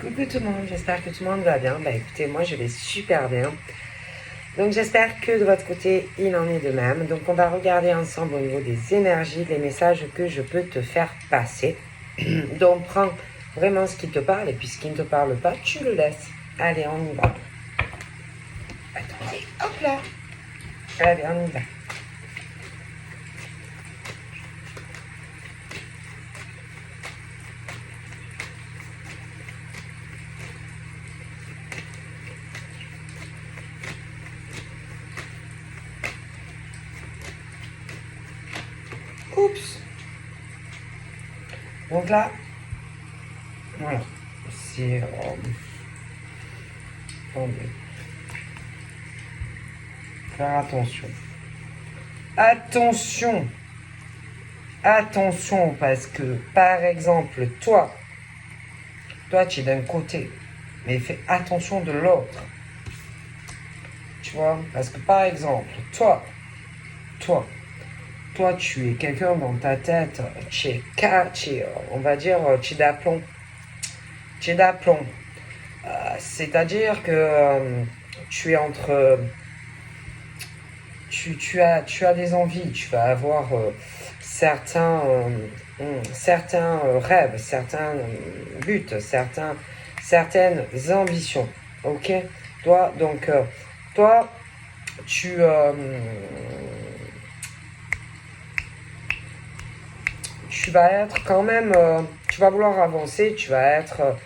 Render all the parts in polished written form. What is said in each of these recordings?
Coucou tout le monde, j'espère que tout le monde va bien. Écoutez, moi je vais super bien. Donc j'espère que de votre côté, il en est de même. Donc on va regarder ensemble au niveau des énergies, les messages que je peux te faire passer. Donc prends vraiment ce qui te parle et puis ce qui ne te parle pas, tu le laisses. Allez, on y va. Attendez, hop là. Allez, on y va. Oups. Donc là, voilà. C'est... faire attention. Attention. Attention, parce que, par exemple, toi, tu es d'un côté, mais fais attention de l'autre. Tu vois, parce que, par exemple, toi, tu es quelqu'un dans ta tête, on va dire, tu es d'aplomb. Tu es d'aplomb. C'est-à-dire que tu es entre... Tu as des envies, tu vas avoir certains rêves, certains buts, certaines ambitions. Ok. Toi, donc, tu vas être quand même, tu vas vouloir avancer, tu vas être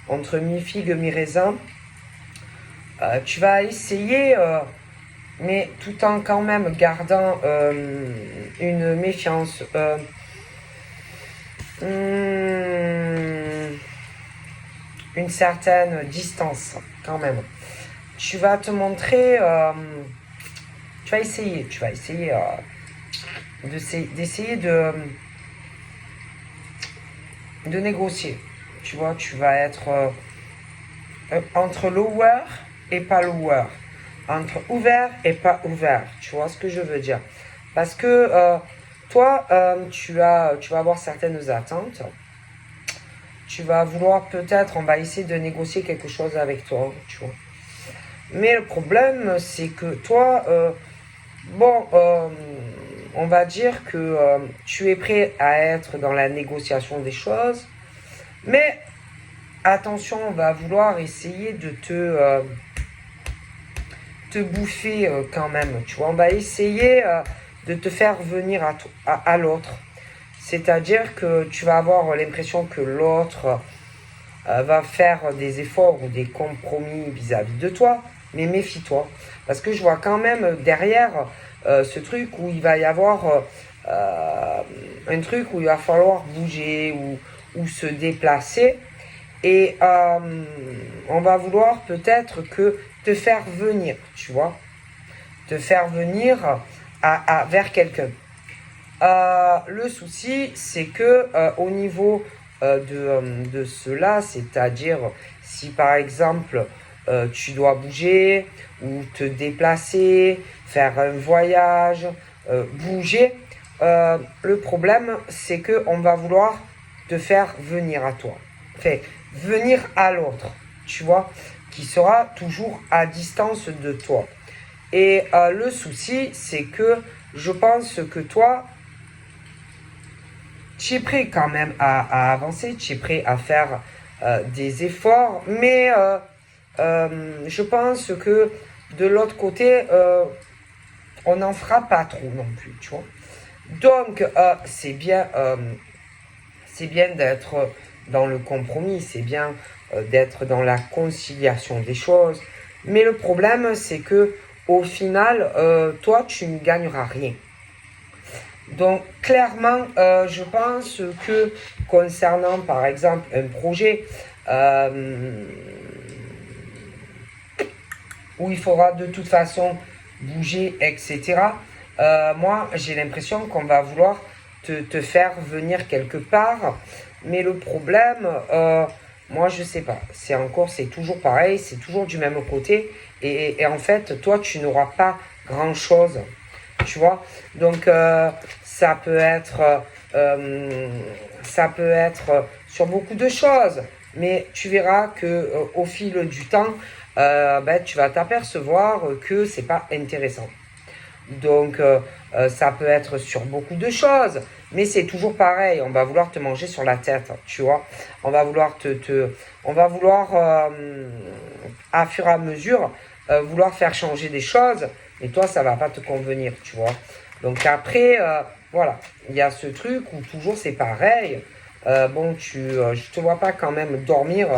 entre mi-figue, mi-raisin. Tu vas essayer, mais tout en quand même gardant une méfiance. Une certaine distance quand même. Tu vas te montrer, tu vas essayer d'essayer de négocier. Tu vois, tu vas être entre lower et pas lower, entre ouvert et pas ouvert. Tu vois ce que je veux dire? Parce que toi, tu vas avoir certaines attentes. Tu vas vouloir peut-être, on va essayer de négocier quelque chose avec toi, tu vois. Mais le problème, c'est que toi, on va dire que tu es prêt à être dans la négociation des choses, mais attention, on va vouloir essayer de te bouffer quand même, tu vois. On va essayer de te faire venir à l'autre. C'est-à-dire que tu vas avoir l'impression que l'autre va faire des efforts ou des compromis vis-à-vis de toi, mais méfie-toi. Parce que je vois quand même derrière ce truc où il va y avoir un truc où il va falloir bouger ou se déplacer. Et on va vouloir peut-être que te faire venir, tu vois. Te faire venir vers quelqu'un. Le souci, c'est que au niveau de cela, c'est-à-dire si par exemple tu dois bouger ou te déplacer, faire un voyage, bouger, le problème, c'est que on va vouloir te faire venir à toi, enfin, venir à l'autre, tu vois, qui sera toujours à distance de toi. Et le souci, c'est que je pense que toi, tu es prêt quand même à avancer, tu es prêt à faire des efforts, mais je pense que de l'autre côté, on n'en fera pas trop non plus, tu vois. Donc, c'est bien d'être dans le compromis, c'est bien d'être dans la conciliation des choses, mais le problème, c'est que au final, toi, tu ne gagneras rien. Donc, clairement, je pense que concernant, par exemple, un projet où il faudra de toute façon bouger, etc., moi, j'ai l'impression qu'on va vouloir te faire venir quelque part. Mais le problème, moi, je sais pas. C'est toujours pareil, c'est toujours du même côté. Et en fait, toi, tu n'auras pas grand-chose. Tu vois, donc ça peut être sur beaucoup de choses. mais tu verras que au fil du temps, tu vas t'apercevoir que c'est pas intéressant. Donc, ça peut être sur beaucoup de choses, mais c'est toujours pareil. On va vouloir te manger sur la tête, tu vois. On va vouloir on va vouloir, à fur et à mesure, vouloir faire changer des choses, mais toi, ça va pas te convenir, tu vois. Donc après, voilà, il y a ce truc où toujours c'est pareil. Je te vois pas quand même dormir.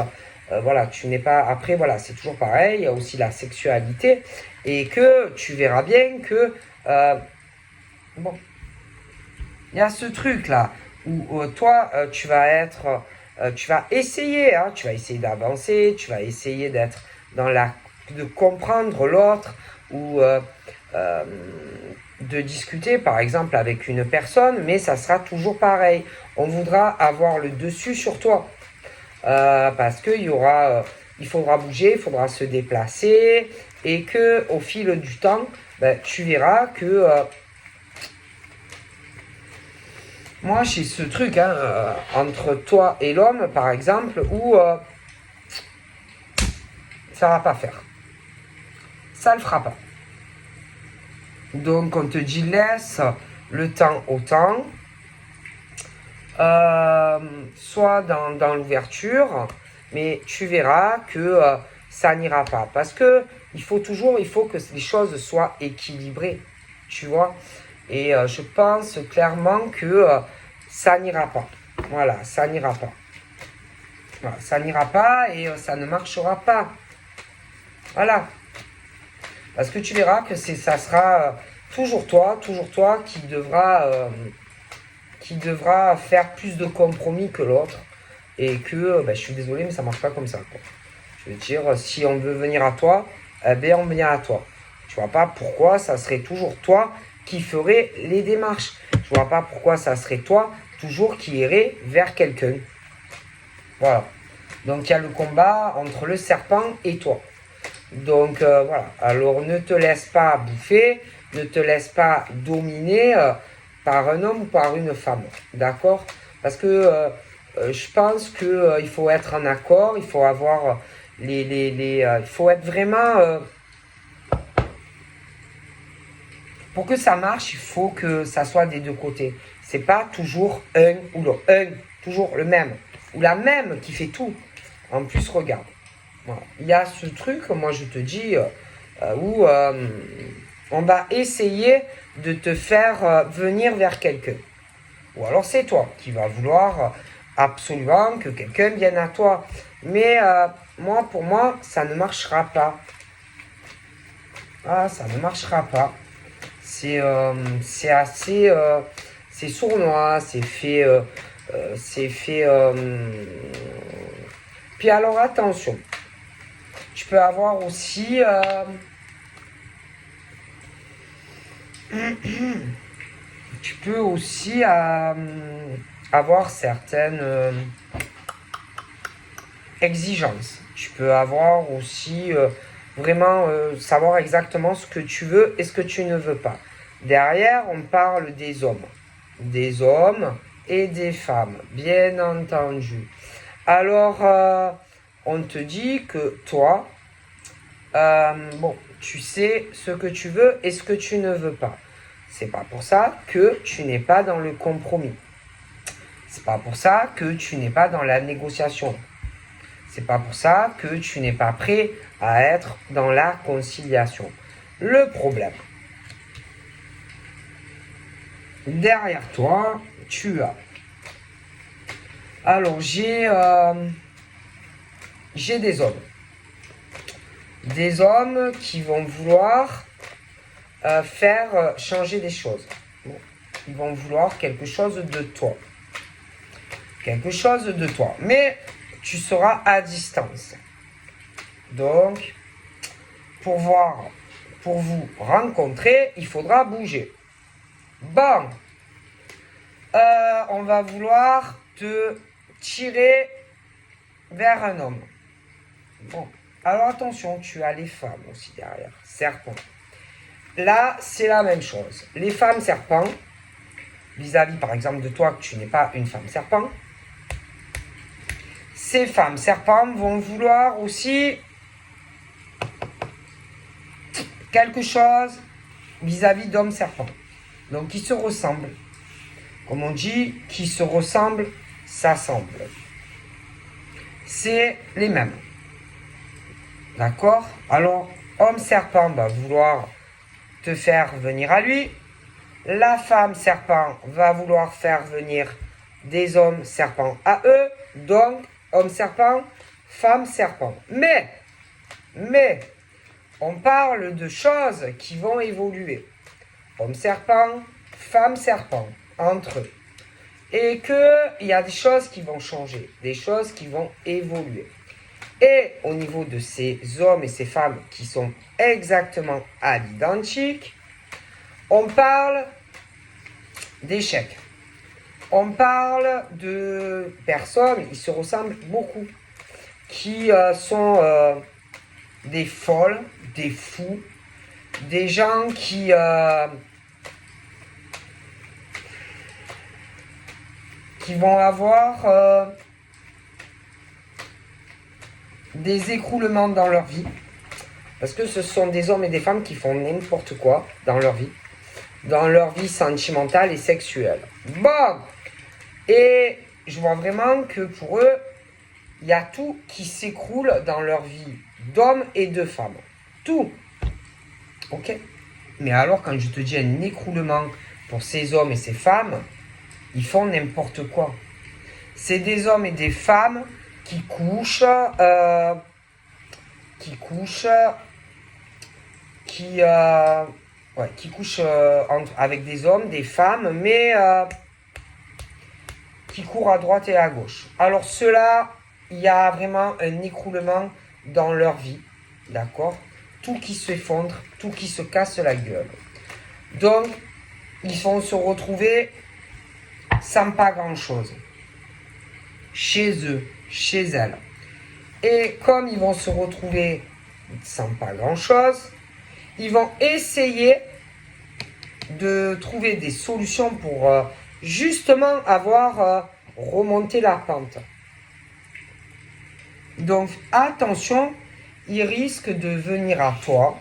Voilà, tu n'es pas. Après, voilà, c'est toujours pareil. Il y a aussi la sexualité et que tu verras bien que euh, bon, il y a ce truc là où toi, tu vas essayer, hein, tu vas essayer d'avancer, tu vas essayer d'être dans de comprendre l'autre ou euh, de discuter par exemple avec une personne, mais ça sera toujours pareil. On voudra avoir le dessus sur toi parce il faudra bouger, il faudra se déplacer et que au fil du temps, tu verras que moi, j'ai ce truc hein, entre toi et l'homme, par exemple, où ça va pas faire. Ça le fera pas. Donc, on te dit laisse le temps au temps, soit dans l'ouverture, mais tu verras que ça n'ira pas. Parce que il faut que les choses soient équilibrées, tu vois. Et je pense clairement que ça n'ira pas. Voilà, ça n'ira pas. Voilà, ça n'ira pas et ça ne marchera pas. Voilà. Parce que tu verras que ça sera toujours toi qui devra faire plus de compromis que l'autre. Et que, je suis désolé, mais ça marche pas comme ça, quoi. Je veux dire, si on veut venir à toi, on vient à toi. Je vois pas pourquoi ça serait toujours toi qui ferait les démarches. Je vois pas pourquoi ça serait toi toujours qui irait vers quelqu'un. Voilà. Donc il y a le combat entre le serpent et toi. Donc voilà. Alors ne te laisse pas bouffer, ne te laisse pas dominer par un homme ou par une femme. D'accord? Parce que je pense que il faut être en accord, il faut avoir il faut être vraiment pour que ça marche, il faut que ça soit des deux côtés. C'est pas toujours un ou l'autre, toujours le même ou la même qui fait tout. En plus, regarde. Voilà. Il y a ce truc, moi je te dis, où on va essayer de te faire venir vers quelqu'un. Ou alors c'est toi qui vas vouloir absolument que quelqu'un vienne à toi. Mais pour moi, ça ne marchera pas. Ah, ça ne marchera pas. C'est assez... c'est sournois, c'est fait... Puis alors attention, tu peux avoir aussi... tu peux aussi avoir certaines exigences. Tu peux avoir aussi vraiment savoir exactement ce que tu veux et ce que tu ne veux pas. Derrière, on parle des hommes. Des hommes et des femmes, bien entendu. Alors, on te dit que toi, tu sais ce que tu veux et ce que tu ne veux pas. C'est pas pour ça que tu n'es pas dans le compromis. C'est pas pour ça que tu n'es pas dans la négociation. C'est pas pour ça que tu n'es pas prêt à être dans la conciliation. Le problème, derrière toi, tu as. Alors, j'ai des hommes. Des hommes qui vont vouloir faire changer des choses. Bon, ils vont vouloir quelque chose de toi. Quelque chose de toi. Mais tu seras à distance. Donc, pour vous rencontrer, il faudra bouger. Bon, on va vouloir te tirer vers un homme. Bon, alors attention, tu as les femmes aussi derrière, serpents. Là, c'est la même chose. Les femmes serpents, vis-à-vis par exemple de toi, que tu n'es pas une femme serpent, ces femmes serpents vont vouloir aussi quelque chose vis-à-vis d'hommes serpents. Donc, ils se ressemblent. Comme on dit, qui se ressemblent, s'assemblent. C'est les mêmes. D'accord? Alors, homme serpent va vouloir te faire venir à lui. La femme serpent va vouloir faire venir des hommes serpents à eux. Donc, homme serpent, femme serpent. Mais, on parle de choses qui vont évoluer. Homme serpent, femme serpent, entre eux. Et qu'il y a des choses qui vont changer, des choses qui vont évoluer. Et au niveau de ces hommes et ces femmes qui sont exactement à l'identique, on parle d'échecs. On parle de personnes, ils se ressemblent beaucoup, qui sont des folles, des fous, des gens qui vont avoir des écroulements dans leur vie. Parce que ce sont des hommes et des femmes qui font n'importe quoi dans leur vie sentimentale et sexuelle. Bon, et je vois vraiment que pour eux, il y a tout qui s'écroule dans leur vie d'hommes et de femmes. Tout. Ok? Mais alors, quand je te dis un écroulement pour ces hommes et ces femmes, ils font n'importe quoi. C'est des hommes et des femmes qui couchent, avec des hommes, des femmes, mais qui courent à droite et à gauche. Alors ceux-là, il y a vraiment un écroulement dans leur vie, d'accord? Tout qui s'effondre, tout qui se casse la gueule. Donc, ils vont se retrouver sans pas grand-chose. Chez eux, chez elles. Et comme ils vont se retrouver sans pas grand-chose, ils vont essayer de trouver des solutions pour justement avoir remonté la pente. Donc attention, ils risquent de venir à toi,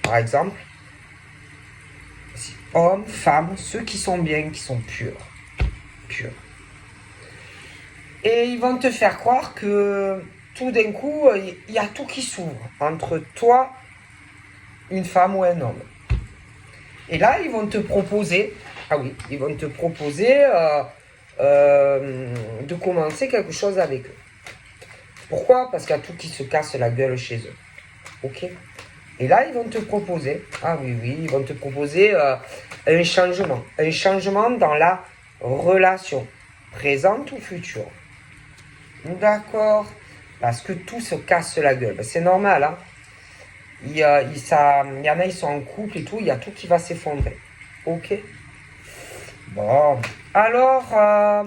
par exemple, hommes, femmes, ceux qui sont bien, qui sont purs. Et ils vont te faire croire que tout d'un coup, il y a tout qui s'ouvre entre toi, une femme ou un homme. Et là, ils vont te proposer, de commencer quelque chose avec eux. Pourquoi? Parce qu'il y a tout qui se casse la gueule chez eux. Ok? Et là, ils vont te proposer, ils vont te proposer un changement. Un changement dans la relation, présente ou future. D'accord? Parce que tout se casse la gueule. C'est normal, hein? Il y en a, ils sont en couple et tout, il y a tout qui va s'effondrer. Ok? Bon. Alors,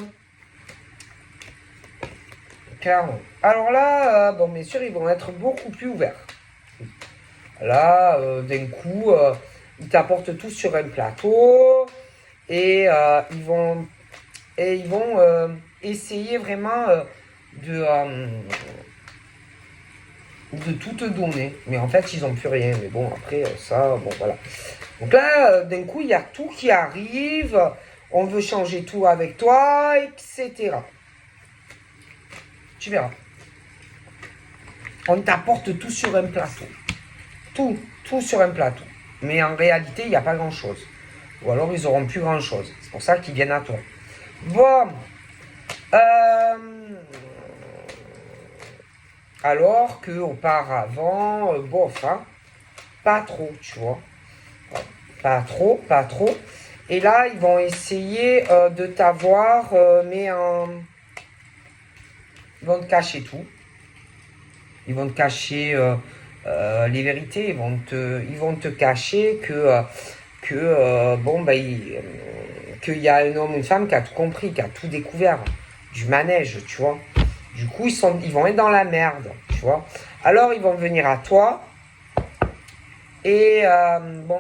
clairement. Alors là, bien sûr, ils vont être beaucoup plus ouverts. Là, d'un coup, ils t'apportent tout sur un plateau et ils vont essayer vraiment de tout te donner. Mais en fait, ils n'ont plus rien. Mais bon, après, ça, bon, voilà. Donc là, d'un coup, il y a tout qui arrive. On veut changer tout avec toi, etc. Tu verras. On t'apporte tout sur un plateau. Tout sur un plateau. Mais en réalité, il n'y a pas grand-chose. Ou alors, ils n'auront plus grand-chose. C'est pour ça qu'ils viennent à toi. Bon. Alors qu'auparavant, bof, hein, pas trop, tu vois. Pas trop. Et là, ils vont essayer de t'avoir, mais ils vont te cacher tout. Ils vont te cacher les vérités. Ils vont te cacher qu'il y a un homme ou une femme qui a tout compris, qui a tout découvert. Du manège, tu vois. Du coup, ils vont être dans la merde, tu vois. Alors, ils vont venir à toi. Et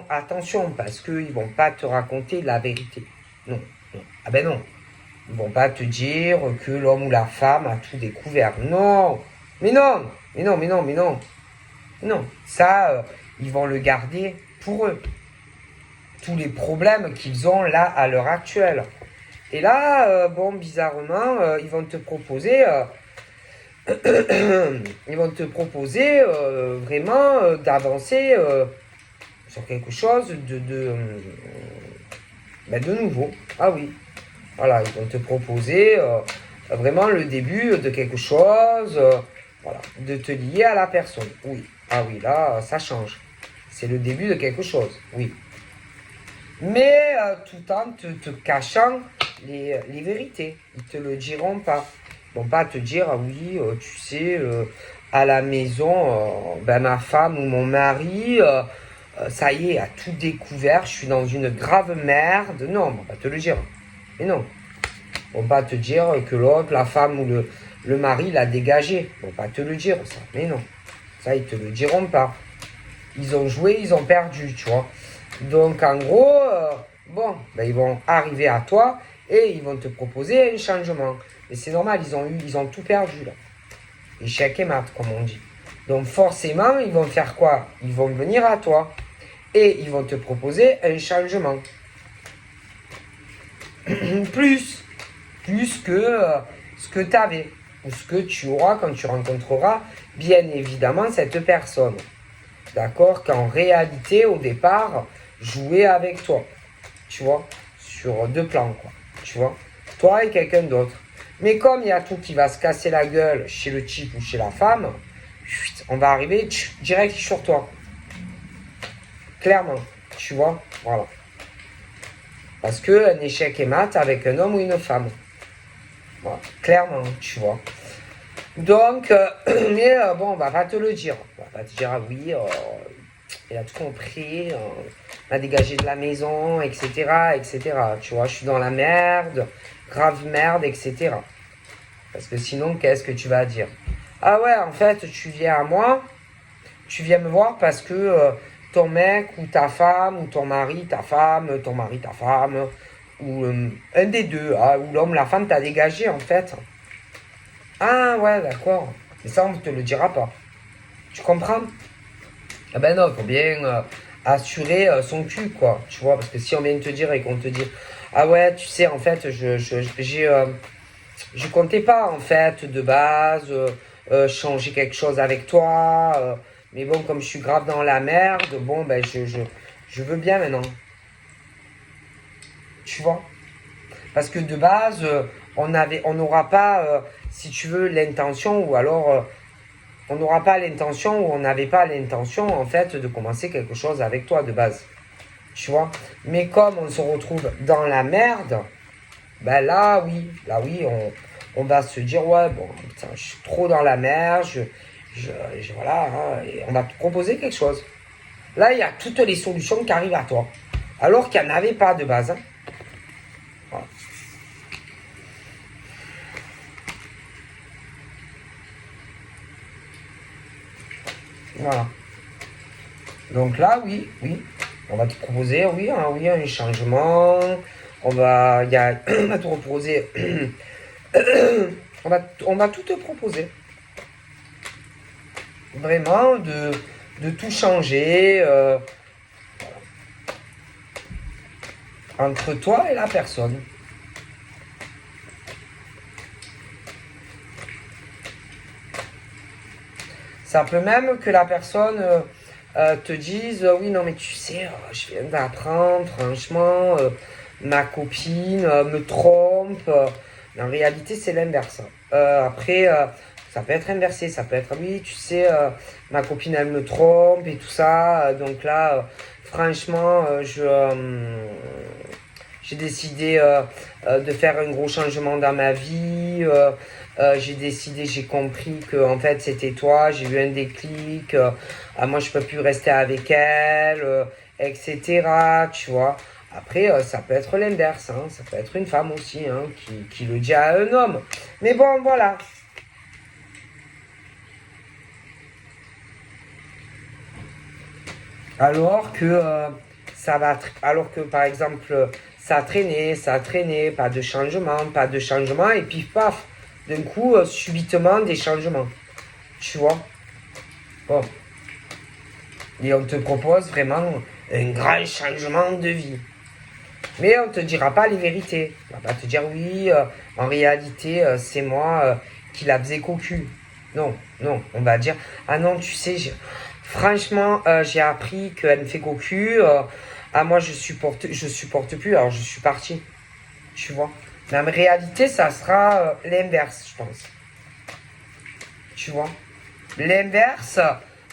attention, parce qu'ils ne vont pas te raconter la vérité. Non. Ah ben non. Ils vont pas te dire que l'homme ou la femme a tout découvert. Non, mais non, mais non, mais non, mais non. Non, ça, ils vont le garder pour eux. Tous les problèmes qu'ils ont là à l'heure actuelle. Et là, bon, bizarrement, ils vont te proposer, vraiment d'avancer sur quelque chose de nouveau. Ah oui, voilà, ils vont te proposer vraiment le début de quelque chose, voilà, de te lier à la personne. Oui, ah oui, là, ça change. C'est le début de quelque chose, oui. Mais tout en te cachant les vérités. Ils te le diront pas. Ils vont pas te dire, ah oui, tu sais, à la maison, ben, ma femme ou mon mari, ça y est, a tout découvert, je suis dans une grave merde. Non, on va pas te le dire. Mais non. Ils vont pas te dire que l'autre, la femme ou le mari l'a dégagé. Ils vont pas te le dire, ça. Mais non. Ça, ils te le diront pas. Ils ont joué, ils ont perdu, tu vois. Donc, en gros, bon, ben, ils vont arriver à toi et ils vont te proposer un changement. Et c'est normal, ils ont tout perdu, là. Échec et mat, comme on dit. Donc, forcément, ils vont faire quoi? Ils vont venir à toi et ils vont te proposer un changement. plus que ce que tu avais ou ce que tu auras quand tu rencontreras, bien évidemment, cette personne. D'accord? Qu'en réalité, au départ, jouer avec toi. Tu vois? Sur deux plans, quoi. Tu vois? Toi et quelqu'un d'autre. Mais comme il y a tout qui va se casser la gueule chez le type ou chez la femme, on va arriver direct sur toi. Clairement. Tu vois? Voilà. Parce que un échec est mat avec un homme ou une femme. Voilà. Clairement, tu vois. Donc, mais bon, on va pas te le dire. On va pas te dire, ah oui, il a tout compris, m'a dégagé de la maison, etc., etc. Tu vois, je suis dans la merde, grave merde, etc. Parce que sinon, qu'est-ce que tu vas dire? Ah ouais, en fait, tu viens à moi, tu viens me voir parce que ton mec ou ta femme, ou ton mari, ta femme, ton mari, ta femme, ou un des deux, hein, ou l'homme, la femme t'a dégagé, en fait. Ah ouais, d'accord. Mais ça, on ne te le dira pas. Tu comprends? Ah ben non, il faut bien assurer son cul, quoi. Tu vois, parce que si on vient te dire et qu'on te dit, ah ouais, tu sais, en fait, je comptais pas, en fait, de base, changer quelque chose avec toi. Mais bon, comme je suis grave dans la merde, bon, ben, je veux bien maintenant. Tu vois? Parce que de base, on n'aura pas, si tu veux, l'intention, ou alors on n'aura pas l'intention, ou on n'avait pas l'intention, en fait, de commencer quelque chose avec toi de base. Tu vois? Mais comme on se retrouve dans la merde, ben là oui, on va se dire, ouais, bon, putain, je suis trop dans la merde, voilà, hein, et on va te proposer quelque chose. Là, il y a toutes les solutions qui arrivent à toi. Alors qu'il n'y en avait pas de base. Hein. Voilà. Voilà. Donc là, oui, on va te proposer, oui, un changement. On va te proposer, on va tout te proposer. Vraiment, de tout changer entre toi et la personne. Ça peut même que la personne te dise, oui, non, mais tu sais, je viens d'apprendre, franchement, ma copine me trompe. Mais en réalité, c'est l'inverse. Après, ça peut être inversé, ça peut être, oui, tu sais, ma copine, elle me trompe et tout ça. Donc là, franchement, j'ai décidé de faire un gros changement dans ma vie. J'ai compris que en fait c'était toi. J'ai eu un déclic. Moi je peux plus rester avec elle, etc. Tu vois. Après, ça peut être l'inverse. Hein. Ça peut être une femme aussi hein, qui le dit à un homme. Mais bon, voilà. Alors que alors que par exemple ça traînait, pas de changement, et puis paf, d'un coup, subitement, des changements. Tu vois? Bon. Et on te propose vraiment un grand changement de vie. Mais on ne te dira pas les vérités. On va pas te dire oui, en réalité, c'est moi qui la faisais cocu. Non, non, on va dire, ah non, tu sais, franchement, j'ai appris qu'elle me fait cocu. Ah moi, je supporte plus, alors je suis parti. Tu vois. Mais en réalité, ça sera l'inverse, je pense. Tu vois. L'inverse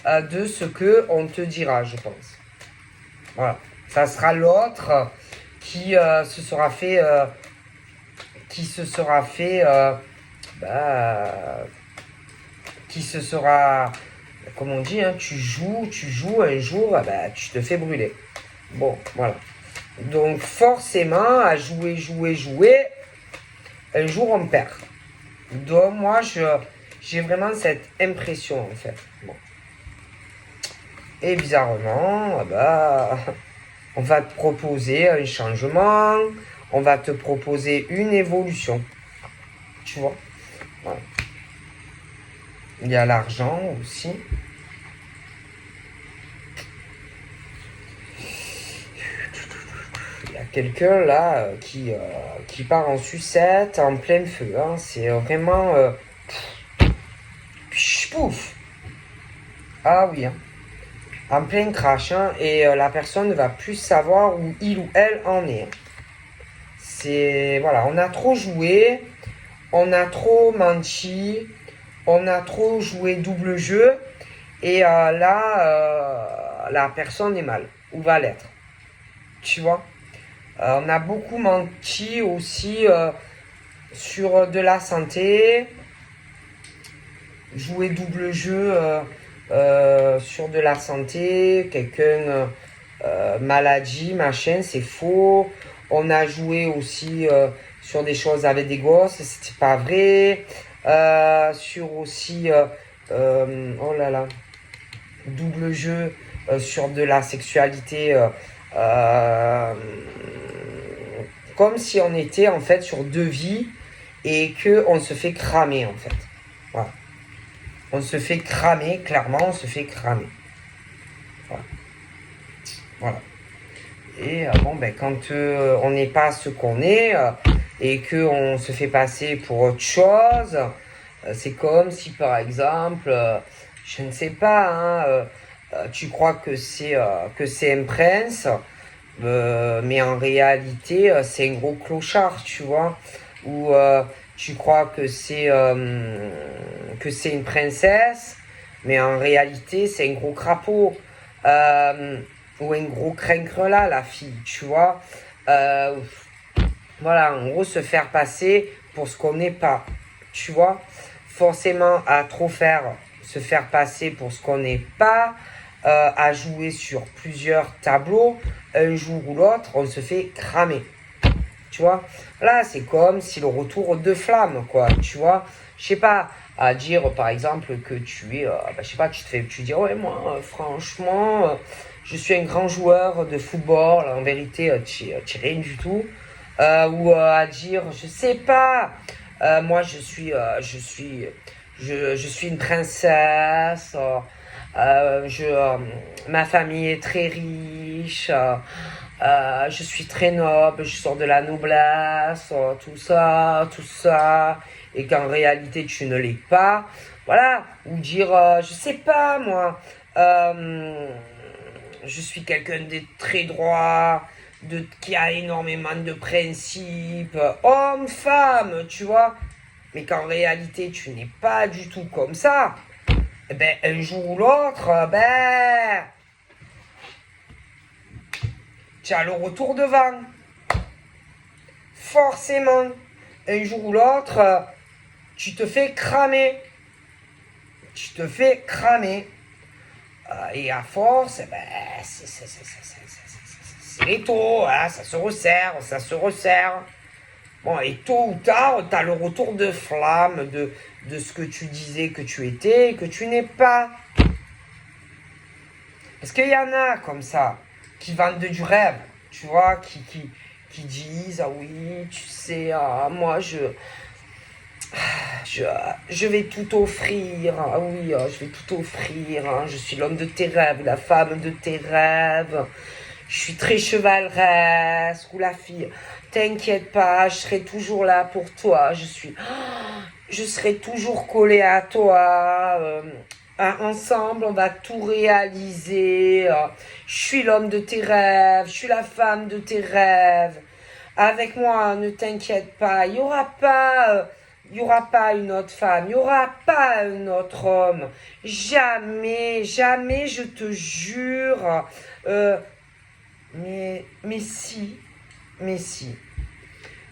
de ce que on te dira, je pense. Voilà. Ça sera l'autre qui se sera fait bah, qui se sera, comme on dit, hein, tu joues un jour, bah, tu te fais brûler. Bon, voilà. Donc forcément, à jouer, un jour on perd. Donc moi, j'ai vraiment cette impression en fait. Bon. Et bizarrement, bah, on va te proposer un changement, on va te proposer une évolution. Tu vois? Voilà. Il y a l'argent aussi. Il y a quelqu'un là qui part en sucette en plein feu. Hein. C'est vraiment... pouf. Ah oui. Hein. En plein crash. Hein. Et la personne ne va plus savoir où il ou elle en est. C'est... Voilà, on a trop joué. On a trop menti. On a trop joué double jeu. Et là, la personne est mal. Ou va l'être. Tu vois? On a beaucoup menti aussi sur de la santé. Jouer double jeu sur de la santé. Quelqu'un maladie, machin, c'est faux. On a joué aussi sur des choses avec des gosses, c'était pas vrai. Sur aussi, oh là là, double jeu sur de la sexualité. Comme si on était en fait sur deux vies et que on se fait cramer en fait. Voilà. On se fait cramer, clairement, on se fait cramer. Voilà. Voilà. Et bon, ben, quand on n'est pas ce qu'on est et qu'on se fait passer pour autre chose, c'est comme si par exemple, je ne sais pas, hein, tu crois que c'est un prince, mais en réalité, c'est un gros clochard, tu vois. Ou tu crois que c'est une princesse, mais en réalité, c'est un gros crapaud. Ou un gros crinquelas, la fille, tu vois. Voilà, en gros, se faire passer pour ce qu'on n'est pas, tu vois. Forcément, à trop faire, se faire passer pour ce qu'on n'est pas, à jouer sur plusieurs tableaux, un jour ou l'autre, on se fait cramer. Tu vois, là, c'est comme si le retour de flamme, quoi, tu vois. Je sais pas, à dire, par exemple, que tu es, bah, je sais pas, tu dis, ouais, moi, franchement, je suis un grand joueur de football, en vérité, tu rien du tout. Ou à dire, je sais pas, moi, je suis une princesse, ma famille est très riche, je suis très noble, je sors de la noblesse, tout ça, et qu'en réalité tu ne l'es pas. Voilà, ou dire, je sais pas moi, je suis quelqu'un de très droit, qui a énormément de principes, homme, femme, tu vois, mais qu'en réalité tu n'es pas du tout comme ça. Eh ben, un jour ou l'autre, ben, tu as le retour de vent. Forcément, un jour ou l'autre, tu te fais cramer. Tu te fais cramer. Et à force, ben, c'est les taux, hein, ça se resserre. Bon, et tôt ou tard, tu as le retour de flamme de ce que tu disais que tu étais et que tu n'es pas. Parce qu'il y en a comme ça, qui vendent du rêve, tu vois, qui qui disent, ah oui, tu sais, moi, je vais tout offrir, ah oui, je vais tout offrir, hein. Je suis l'homme de tes rêves, la femme de tes rêves, je suis très chevaleresque, ou la fille, t'inquiète pas, je serai toujours là pour toi, je serai toujours collée à toi, ensemble, on va tout réaliser, je suis l'homme de tes rêves, je suis la femme de tes rêves, avec moi, ne t'inquiète pas, il y aura pas une autre femme, il y aura pas un autre homme. Jamais, jamais, je te jure. Mais si, mais si.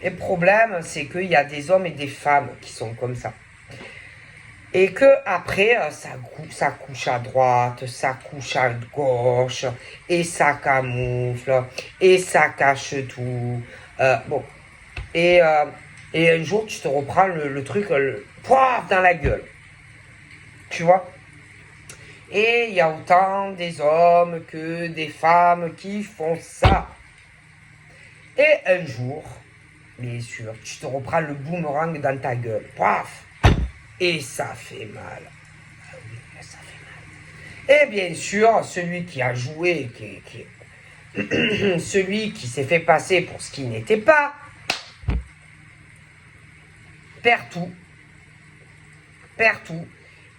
Et le problème, c'est qu'il y a des hommes et des femmes qui sont comme ça. Et que après, ça couche à droite, ça couche à gauche, et ça camoufle, et ça cache tout. Bon. Et, euh, et un jour, tu te reprends le truc, poif, dans la gueule. Tu vois? Et il y a autant des hommes que des femmes qui font ça. Et un jour, bien sûr, tu te reprends le boomerang dans ta gueule. Paf! Et ça fait mal. Ah oui, ça fait mal. Et bien sûr, celui qui a joué, celui qui s'est fait passer pour ce qu'il n'était pas, perd tout. Perd tout.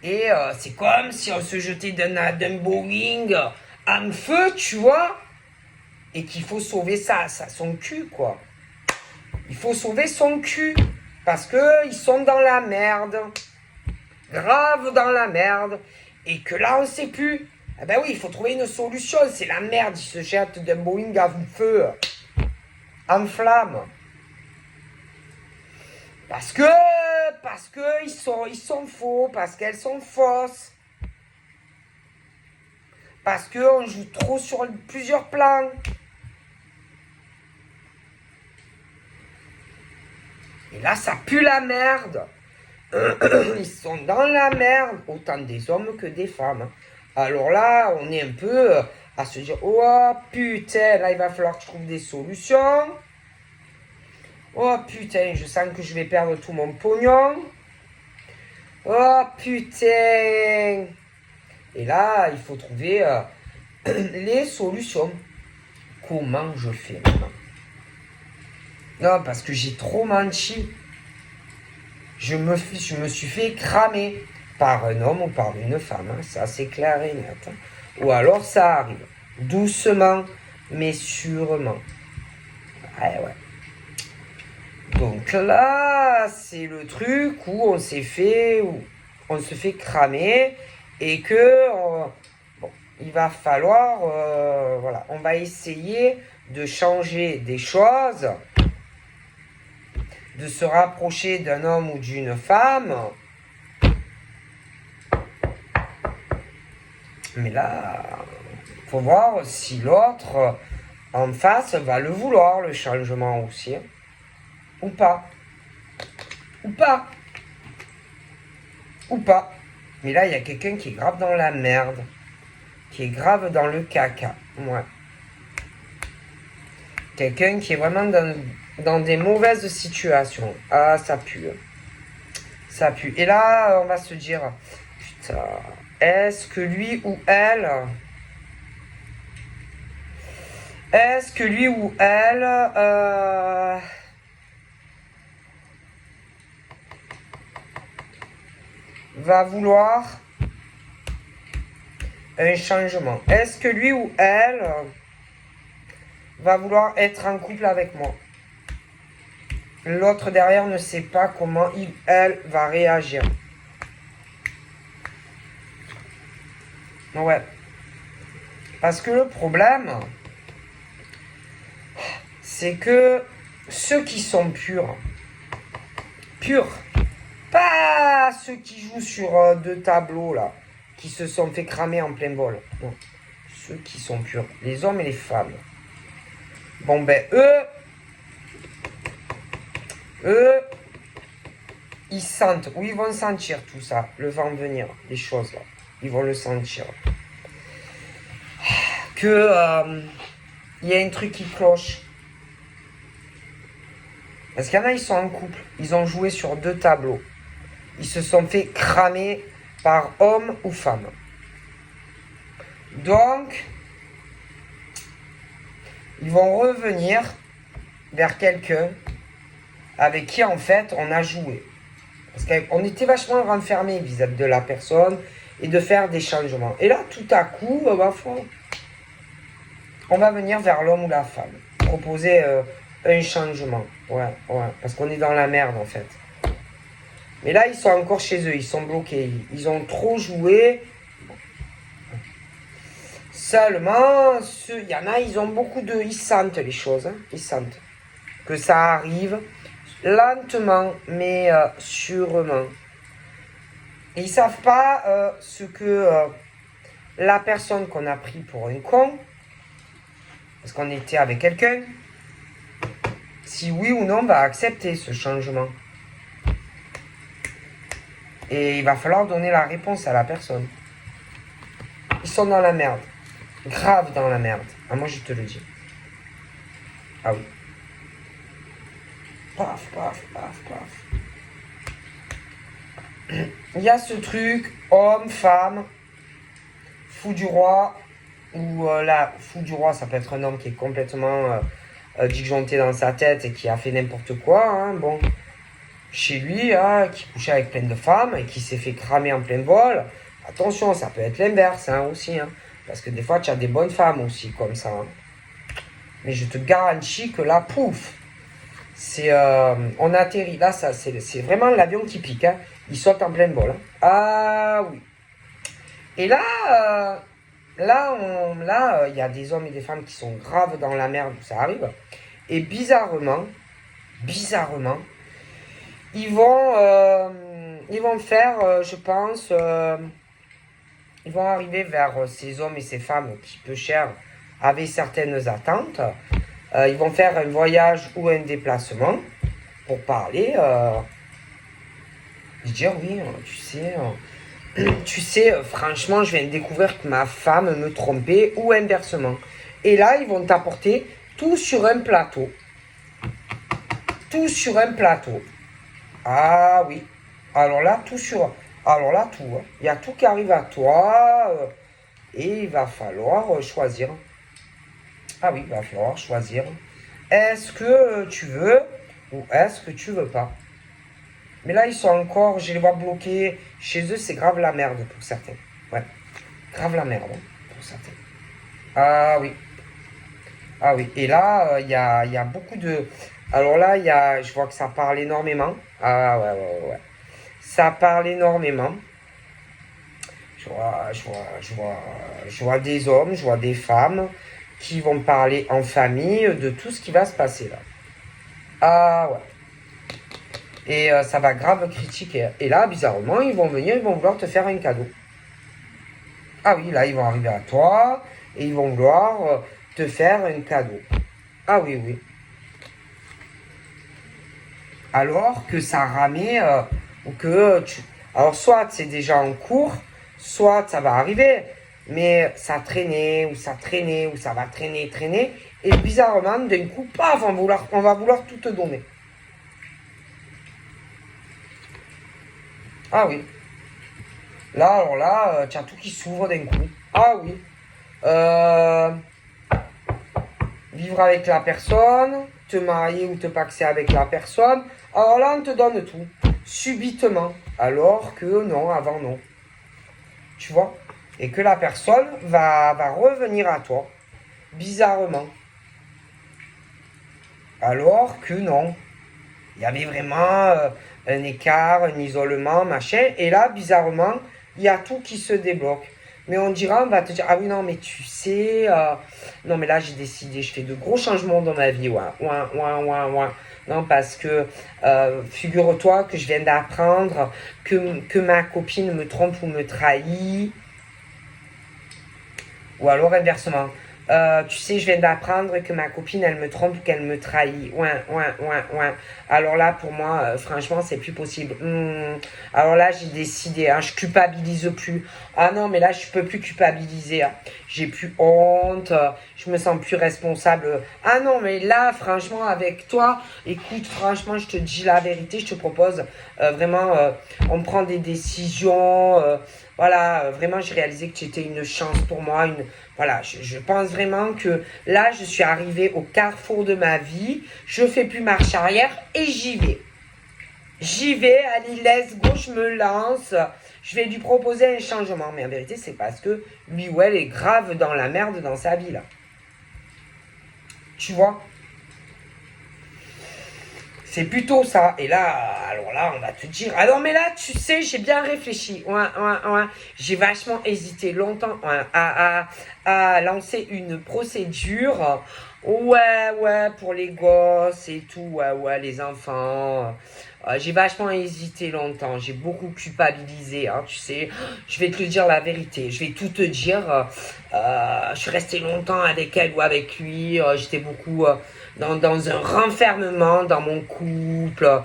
Et c'est comme si on se jetait d'un Boeing en feu, tu vois, et qu'il faut sauver son cul, quoi. Il faut sauver son cul, parce que ils sont dans la merde, grave dans la merde, et que là, on sait plus. Eh ben oui, il faut trouver une solution, c'est la merde, ils se jettent d'un Boeing en feu, en flamme. Parce que ils sont faux, parce qu'elles sont fausses. Parce qu'on joue trop sur plusieurs plans. Et là, ça pue la merde. Ils sont dans la merde, autant des hommes que des femmes. Alors là, on est un peu à se dire, oh putain, là, il va falloir que je trouve des solutions. Oh putain, je sens que je vais perdre tout mon pognon. Oh putain. Et là, il faut trouver les solutions. Comment je fais maintenant? Non, parce que j'ai trop menti. Je me suis fait cramer par un homme ou par une femme. Hein. Ça, c'est clair et net. Hein. Ou alors, ça arrive. Doucement, mais sûrement. Ouais, ouais. Donc là, c'est le truc où on se fait cramer et que bon, il va falloir, voilà, on va essayer de changer des choses, de se rapprocher d'un homme ou d'une femme. Mais là, faut voir si l'autre en face va le vouloir, le changement aussi. Ou pas. Ou pas. Ou pas. Mais là, il y a quelqu'un qui est grave dans la merde. Qui est grave dans le caca. Ouais. Quelqu'un qui est vraiment dans des mauvaises situations. Ah, ça pue. Ça pue. Et là, on va se dire, putain, est-ce que lui ou elle... va vouloir un changement? Est-ce que lui ou elle va vouloir être en couple avec moi? L'autre derrière ne sait pas comment elle va réagir. Ouais. Parce que le problème, c'est que ceux qui sont purs, pas ceux qui jouent sur deux tableaux là, qui se sont fait cramer en plein vol. Non. Ceux qui sont purs, les hommes et les femmes. Bon ben eux, ils sentent, ou ils vont sentir tout ça, le vent venir, les choses là. Ils vont le sentir. Que il y a un truc qui cloche. Parce qu'il y en a, ils sont en couple. Ils ont joué sur 2 tableaux. Ils se sont fait cramer par homme ou femme. Donc, ils vont revenir vers quelqu'un avec qui, en fait, on a joué. Parce qu'on était vachement renfermés vis-à-vis de la personne et de faire des changements. Et là, tout à coup, on va venir vers l'homme ou la femme. Proposer un changement. Ouais. Parce qu'on est dans la merde, en fait. Mais là, ils sont encore chez eux. Ils sont bloqués. Ils ont trop joué. Seulement, il y en a, ils ont beaucoup de... Ils sentent les choses. Hein. Ils sentent que ça arrive lentement, mais sûrement. Et ils savent pas ce que la personne qu'on a pris pour un con, parce qu'on était avec quelqu'un, si oui ou non va accepter ce changement. Et il va falloir donner la réponse à la personne. Ils sont dans la merde. Grave dans la merde. Ah, moi, je te le dis. Ah oui. Paf. Il y a ce truc, homme, femme, fou du roi, ou là, fou du roi, ça peut être un homme qui est complètement disjoncté dans sa tête et qui a fait n'importe quoi, hein, bon, chez lui, hein, qui couchait avec plein de femmes et qui s'est fait cramer en plein vol. Attention, ça peut être l'inverse hein, aussi, hein, parce que des fois, tu as des bonnes femmes aussi comme ça. Hein. Mais je te garantis que là, pouf, c'est, on atterrit. Là, ça, c'est vraiment l'avion qui pique. Hein. Il saute en plein vol. Hein. Ah oui. Et là, il y a des hommes et des femmes qui sont graves dans la merde où ça arrive. Et bizarrement, ils vont faire, je pense, ils vont arriver vers ces hommes et ces femmes qui, peu cher, avaient certaines attentes. Ils vont faire un voyage ou un déplacement pour parler. Dire oui, tu sais, franchement, je viens de découvrir que ma femme me trompait ou inversement. Et là, ils vont t'apporter tout sur un plateau. Tout sur un plateau. Ah oui. Alors là, tout. Hein. Il y a tout qui arrive à toi. Et il va falloir choisir. Ah oui, il va falloir choisir. Est-ce que tu veux ou est-ce que tu veux pas? Mais là, ils sont encore, je les vois bloqués. Chez eux, c'est grave la merde pour certains. Ouais, grave la merde pour certains. Ah oui. Ah oui. Et là, il y a beaucoup de... Alors là, je vois que ça parle énormément. Ah ouais. Ça parle énormément. Je vois des hommes, je vois des femmes qui vont parler en famille de tout ce qui va se passer là. Ah ouais. Et ça va grave critiquer. Et là, bizarrement, ils vont venir, ils vont vouloir te faire un cadeau. Ah oui, là, ils vont arriver à toi et ils vont vouloir te faire un cadeau. Ah oui. Alors que ça ramait ou que tu... Alors, soit c'est déjà en cours, soit ça va arriver. Mais ça traînait, ou ça va traîner. Et bizarrement, d'un coup, paf, on va vouloir tout te donner. Ah oui. Là, alors là, tu as tout qui s'ouvre d'un coup. Ah oui. Vivre avec la personne, te marier ou te paxer avec la personne. Alors là, on te donne tout. Subitement. Alors que non, avant non. Tu vois? Et que la personne va revenir à toi. Bizarrement. Alors que non. Il y avait vraiment un écart, un isolement, machin. Et là, bizarrement, il y a tout qui se débloque. Mais on dira, on va te dire, ah oui, non, mais tu sais, non, mais là, j'ai décidé, je fais de gros changements dans ma vie. Ouais. Non, parce que figure-toi que je viens d'apprendre que ma copine me trompe ou me trahit. Ou alors inversement. Tu sais, je viens d'apprendre que ma copine, elle me trompe, qu'elle me trahit. Ouais, ouais, ouais, ouais. Alors là, pour moi, franchement, c'est plus possible. Alors là, j'ai décidé, hein, je culpabilise plus. Ah non, mais là, je peux plus culpabiliser, hein. J'ai plus honte, je me sens plus responsable. Ah non, mais là, franchement, avec toi, écoute, franchement, je te dis la vérité, je te propose vraiment, on prend des décisions. Voilà, vraiment, j'ai réalisé que tu étais une chance pour moi, voilà, je pense vraiment que là, je suis arrivée au carrefour de ma vie. Je fais plus marche arrière et j'y vais. J'y vais, allez, let's go, je me lance. Je vais lui proposer un changement. Mais en vérité, c'est parce que lui ou elle est grave dans la merde dans sa vie, là. Tu vois? C'est plutôt ça. Et là, alors là, on va te dire. Alors, mais là, tu sais, j'ai bien réfléchi. Ouais, ouais, ouais. J'ai vachement hésité longtemps ouais, à lancer une procédure. Ouais, ouais, pour les gosses et tout. Ouais, ouais, les enfants. J'ai vachement hésité longtemps. J'ai beaucoup culpabilisé. Hein, tu sais, je vais te dire la vérité. Je vais tout te dire. Je suis resté longtemps avec elle ou avec lui. J'étais beaucoup. Dans un renfermement dans mon couple.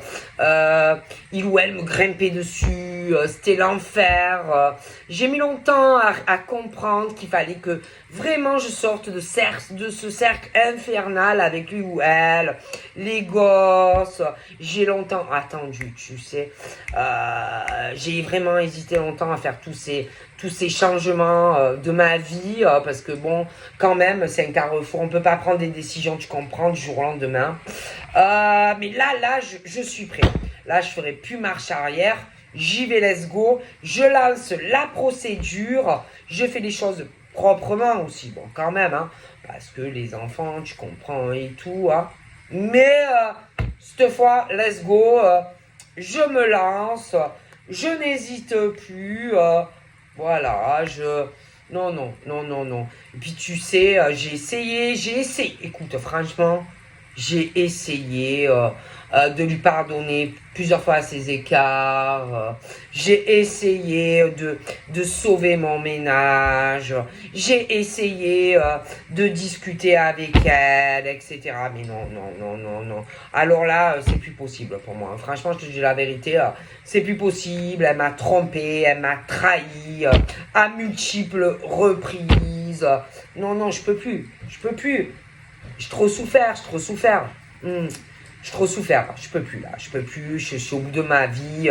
Il ou elle me grimpait dessus. C'était l'enfer. J'ai mis longtemps à comprendre qu'il fallait que vraiment je sorte de ce cercle infernal avec lui ou elle. Les gosses. J'ai longtemps attendu, tu sais. J'ai vraiment hésité longtemps à faire tous ces changements de ma vie parce que bon, quand même, c'est un carrefour. On peut pas prendre des décisions, tu comprends, du jour au lendemain. Mais là, je suis prêt. Là, je ferai plus marche arrière. J'y vais, let's go. Je lance la procédure. Je fais les choses proprement aussi. Bon, quand même, hein. Parce que les enfants, tu comprends et tout, hein. Mais cette fois, let's go. Je me lance. Je n'hésite plus. Voilà, non, non, non, non, non. Et puis tu sais, j'ai essayé. Écoute, franchement, j'ai essayé de lui pardonner plusieurs fois ses écarts. J'ai essayé de sauver mon ménage. J'ai essayé de discuter avec elle, etc. Mais non, non, non, non, non. Alors là, c'est plus possible pour moi. Franchement, je te dis la vérité, c'est plus possible. Elle m'a trompé, elle m'a trahi à multiples reprises. Non, non, je peux plus. Je peux plus. J'ai trop souffert, j'ai trop souffert. J'ai trop souffert, je peux plus là, je peux plus, je suis au bout de ma vie.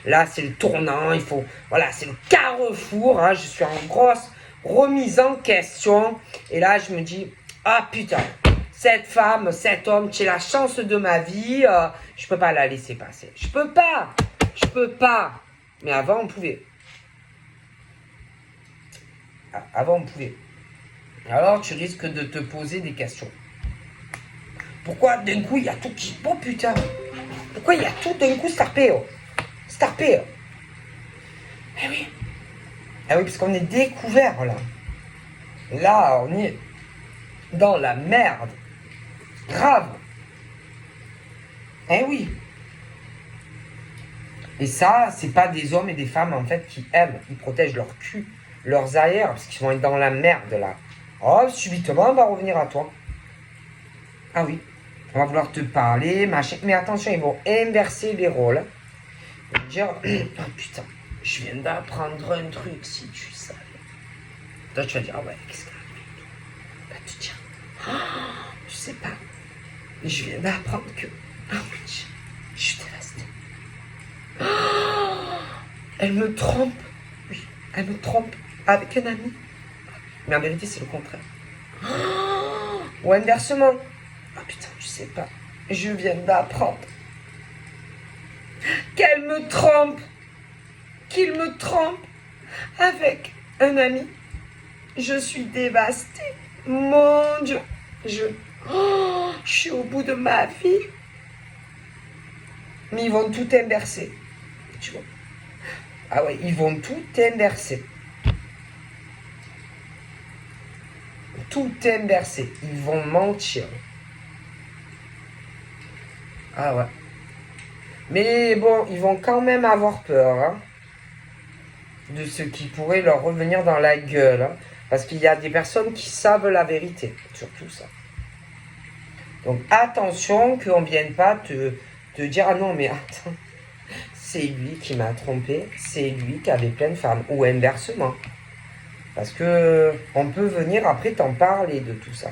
Là, c'est le tournant, il faut. Voilà, c'est le carrefour. Hein, je suis en grosse remise en question. Et là, je me dis, ah putain, cette femme, cet homme, c'est la chance de ma vie. Je peux pas la laisser passer. Je peux pas. Je peux pas. Mais avant, on pouvait. Avant, on pouvait. Alors, tu risques de te poser des questions. Pourquoi d'un coup il y a tout qui. Oh putain! Pourquoi il y a tout d'un coup starpé? Starpé! Eh oui! Eh oui, parce qu'on est découvert là. Là, on est dans la merde. Grave! Eh oui! Et ça, c'est pas des hommes et des femmes en fait qui aiment. Ils protègent leur cul, leurs arrières, parce qu'ils vont être dans la merde là. Oh, subitement, on va revenir à toi. Ah oui. On va vouloir te parler, machin. Mais attention, ils vont inverser les rôles. Ils vont dire, oh putain, je viens d'apprendre un truc, si tu savais. Toi, tu vas dire, ah ouais, qu'est-ce qu'il y a? Là, tu te dis, oh, je sais pas. Je viens d'apprendre que, ah oui, je suis dévastée. Oh, elle me trompe. Oui, elle me trompe avec un ami. Mais en vérité, c'est le contraire. Oh, ou inversement. Ah putain, je sais pas. Je viens d'apprendre qu'elle me trompe. Qu'il me trompe avec un ami. Je suis dévastée. Mon Dieu. Je suis au bout de ma vie. Mais ils vont tout inverser. Tu vois. Ah ouais, ils vont tout inverser. Tout inverser. Ils vont mentir. Ah ouais. Mais bon, ils vont quand même avoir peur hein, de ce qui pourrait leur revenir dans la gueule. Hein. Parce qu'il y a des personnes qui savent la vérité sur tout ça. Donc attention qu'on ne vienne pas te dire « Ah non, mais attends, c'est lui qui m'a trompé, c'est lui qui avait plein de femmes. » Ou inversement. Parce que on peut venir après t'en parler de tout ça.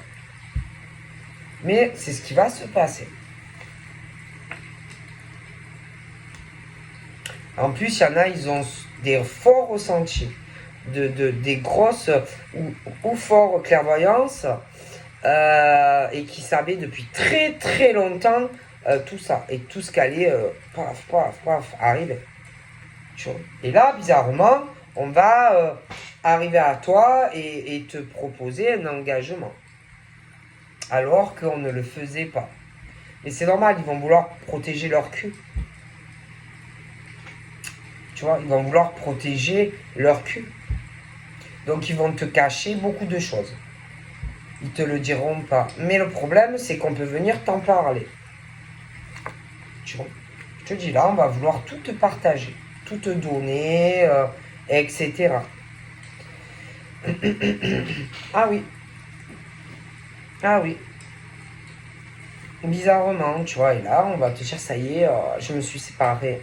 Mais c'est ce qui va se passer. En plus, il y en a, ils ont des forts ressentis, des grosses ou forts clairvoyances, et qui savaient depuis très très longtemps tout ça. Et tout ce qui allait, paf, paf, paf, arriver. Tu vois. Et là, bizarrement, on va arriver à toi et te proposer un engagement. Alors qu'on ne le faisait pas. Mais c'est normal, ils vont vouloir protéger leur cul. Tu vois, ils vont vouloir protéger leur cul. Donc ils vont te cacher beaucoup de choses. Ils te le diront pas. Mais le problème, c'est qu'on peut venir t'en parler. Tu vois. Je te dis là, on va vouloir tout te partager, tout te donner, etc. Ah oui. Ah oui. Bizarrement, tu vois, et là, on va te dire, ça y est, je me suis séparé.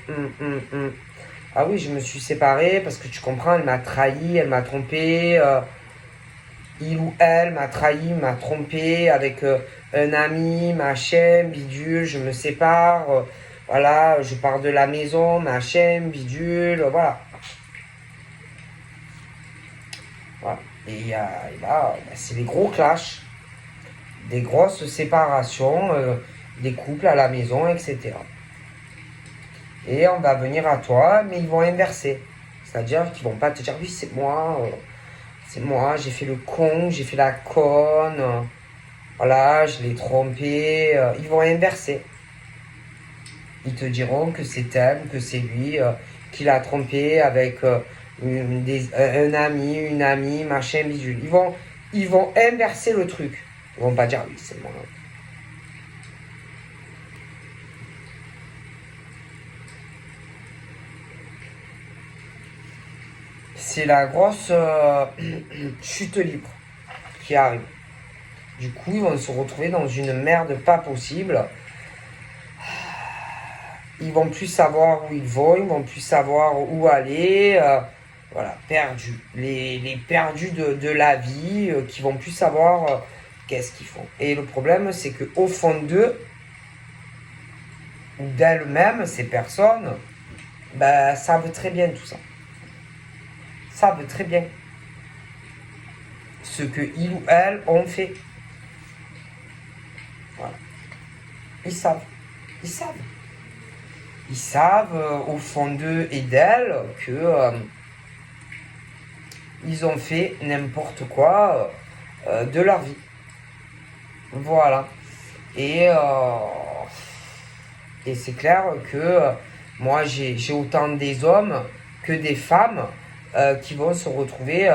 Ah oui, je me suis séparé parce que tu comprends, elle m'a trahi, elle m'a trompé. Il ou elle m'a trahi, m'a trompé avec un ami, machin, bidule, je me sépare. Voilà, je pars de la maison, machin, bidule, voilà. Voilà. Et là, c'est des gros clashs, des grosses séparations, des couples à la maison, etc. Et on va venir à toi, mais ils vont inverser. C'est-à-dire qu'ils vont pas te dire, oui, c'est moi, j'ai fait le con, j'ai fait la conne, voilà, je l'ai trompé. Ils vont inverser. Ils te diront que c'est elle ou que c'est lui qui l'a trompé avec un ami, une amie, machin, bidule. Ils vont inverser le truc. Ils vont pas dire, oui, c'est moi. C'est la grosse chute libre qui arrive. Du coup, ils vont se retrouver dans une merde pas possible. Ils vont plus savoir où ils vont, ils vont plus savoir où aller. Voilà, perdus. Les perdus de la vie qui vont plus savoir qu'est-ce qu'ils font. Et le problème, c'est qu'au fond d'eux, ou d'elles-mêmes, ces personnes, savent très bien tout ça. Savent très bien ce que ils ou elles ont fait. Voilà. Ils savent. Ils savent. Ils savent au fond d'eux et d'elles que ils ont fait n'importe quoi de leur vie. Voilà. Et c'est clair que moi j'ai autant des hommes que des femmes qui vont se retrouver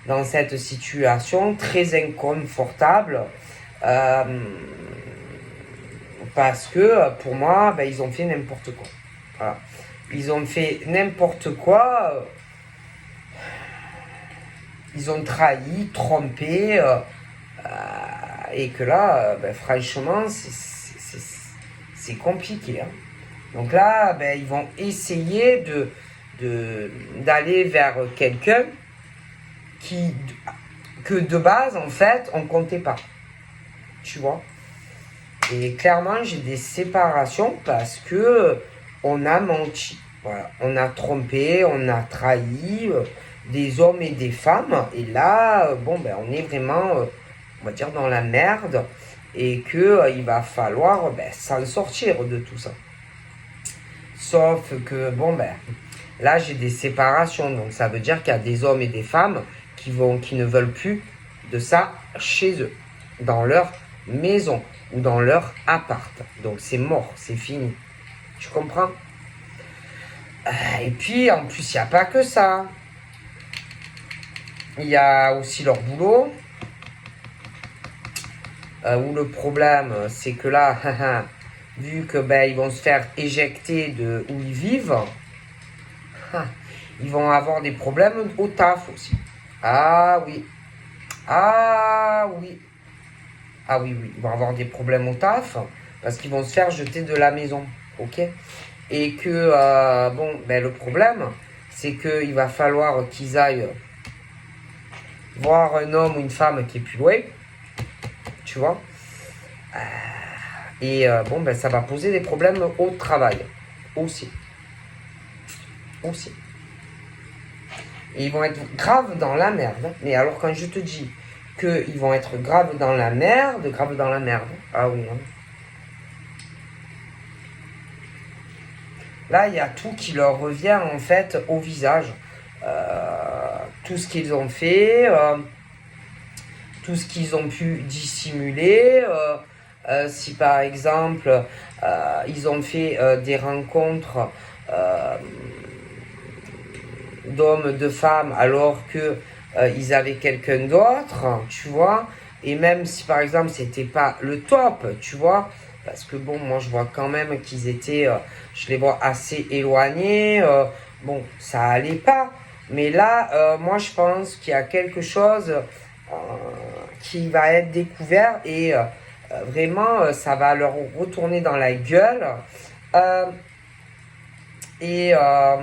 dans cette situation très inconfortable parce que pour moi ils ont fait n'importe quoi. Voilà. Ils ont fait n'importe quoi. Ils ont trahi, trompé. Et que là, franchement, c'est compliqué. Hein. Donc là, ils vont essayer d'aller vers quelqu'un que de base, en fait, on ne comptait pas. Tu vois. Et clairement, j'ai des séparations parce que on a menti. Voilà. On a trompé, on a trahi des hommes et des femmes. Et là, on est vraiment, on va dire, dans la merde. Et que il va falloir s'en sortir de tout ça. Sauf que, là, j'ai des séparations. Donc, ça veut dire qu'il y a des hommes et des femmes qui ne veulent plus de ça chez eux, dans leur maison ou dans leur appart. Donc, c'est mort, c'est fini. Tu comprends? Et puis, en plus, il n'y a pas que ça. Il y a aussi leur boulot. Où le problème, c'est que là, vu que ils vont se faire éjecter de où ils vivent, ils vont avoir des problèmes au taf aussi. Ah oui. Ah oui. Ah oui, oui. Ils vont avoir des problèmes au taf parce qu'ils vont se faire jeter de la maison. Ok? Et que, bon, ben, le problème, c'est qu'il va falloir qu'ils aillent voir un homme ou une femme qui est plus loin. Tu vois? Et bon, ben, ça va poser des problèmes au travail. Aussi. Aussi. Et ils vont être graves dans la merde. Mais alors, quand je te dis qu'ils vont être graves dans la merde, ah oui, hein. Là, il y a tout qui leur revient en fait au visage. Tout ce qu'ils ont fait, tout ce qu'ils ont pu dissimuler. Si par exemple, ils ont fait des rencontres d'hommes, de femmes, alors que ils avaient quelqu'un d'autre, tu vois. Et même si par exemple c'était pas le top, tu vois, parce que bon, moi je vois quand même qu'ils étaient, je les vois assez éloignés. Bon, ça allait pas. Mais là, moi je pense qu'il y a quelque chose qui va être découvert et vraiment ça va leur retourner dans la gueule. Euh, et, euh,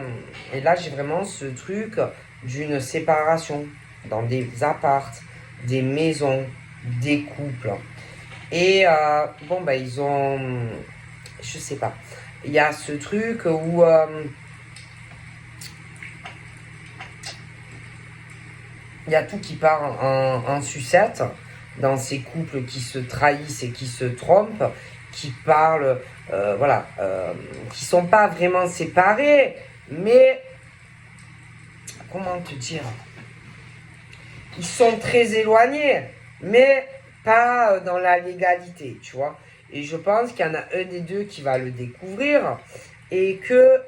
et là, j'ai vraiment ce truc d'une séparation dans des appartes, des maisons, des couples. Et bon, bah, ils ont. Je sais pas. Il y a ce truc où. Il y a tout qui part en sucette dans ces couples qui se trahissent et qui se trompent, qui parlent, voilà, qui sont pas vraiment séparés, mais comment te dire, ils sont très éloignés, mais pas dans la légalité, tu vois. Et je pense qu'il y en a un des deux qui va le découvrir et que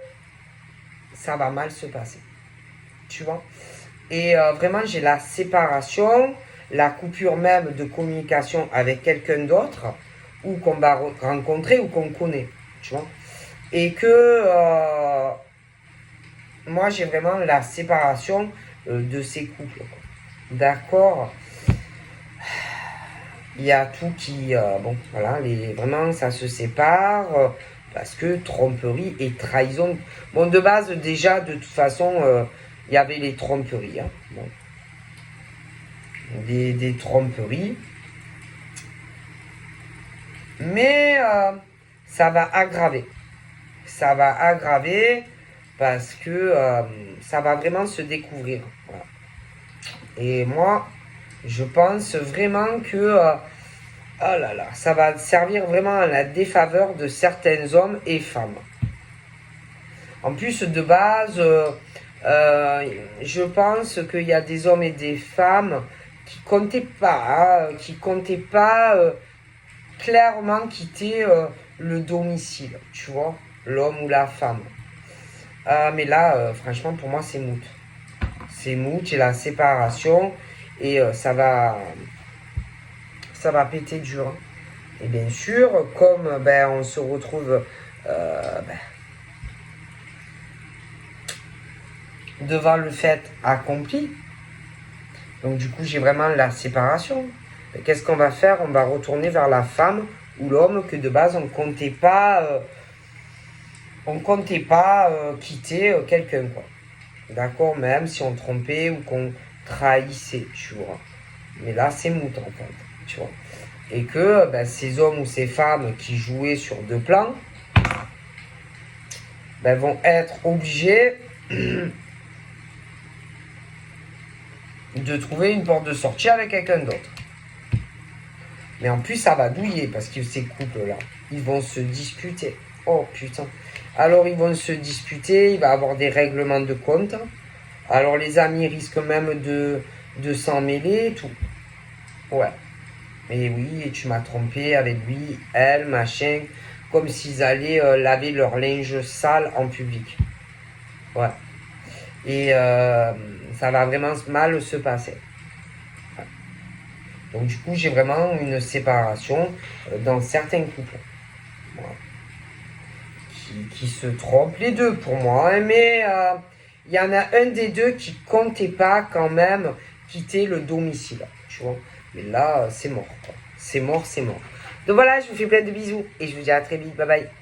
ça va mal se passer, tu vois. Et vraiment, j'ai la séparation, la coupure même de communication avec quelqu'un d'autre, ou qu'on va rencontrer ou qu'on connaît, tu vois. Et que moi, j'ai vraiment la séparation de ces couples, quoi. D'accord? Il y a tout qui, bon, voilà, vraiment, ça se sépare parce que tromperie et trahison. Bon, de base, déjà, de toute façon, il y avait les tromperies, hein. Bon, des tromperies. Mais ça va aggraver. Ça va aggraver parce que ça va vraiment se découvrir. Voilà. Et moi, je pense vraiment que oh là là, ça va servir vraiment à la défaveur de certains hommes et femmes. En plus, de base, je pense qu'il y a des hommes et des femmes qui comptaient pas, hein, qui comptaient pas clairement quitter le domicile, tu vois, l'homme ou la femme. Mais là, franchement, pour moi, c'est moot. C'est moot, j'ai la séparation et ça va péter dur. Et bien sûr, comme ben, on se retrouve ben, devant le fait accompli, donc du coup, j'ai vraiment la séparation. Qu'est-ce qu'on va faire? On va retourner vers la femme ou l'homme que de base on comptait pas quitter quelqu'un, quoi. D'accord? Même si on trompait ou qu'on trahissait, tu vois. Mais là, c'est mout, en fait, tu vois. Et que ben, ces hommes ou ces femmes qui jouaient sur deux plans ben, vont être obligés de trouver une porte de sortie avec quelqu'un d'autre. Mais en plus, ça va douiller parce que ces couples-là, ils vont se disputer. Oh putain. Alors, ils vont se disputer, il va y avoir des règlements de compte. Alors, les amis risquent même de s'en mêler et tout. Ouais. Et oui, et tu m'as trompé avec lui, elle, machin. Comme s'ils allaient laver leur linge sale en public. Ouais. Et ça va vraiment mal se passer. Donc du coup, j'ai vraiment une séparation dans certains couples. Voilà. Qui se trompent les deux pour moi. Hein, mais il y en a un des deux qui comptait pas quand même quitter le domicile. tu vois. Mais là, c'est mort, quoi. C'est mort, c'est mort. Donc voilà, je vous fais plein de bisous et je vous dis à très vite. Bye bye.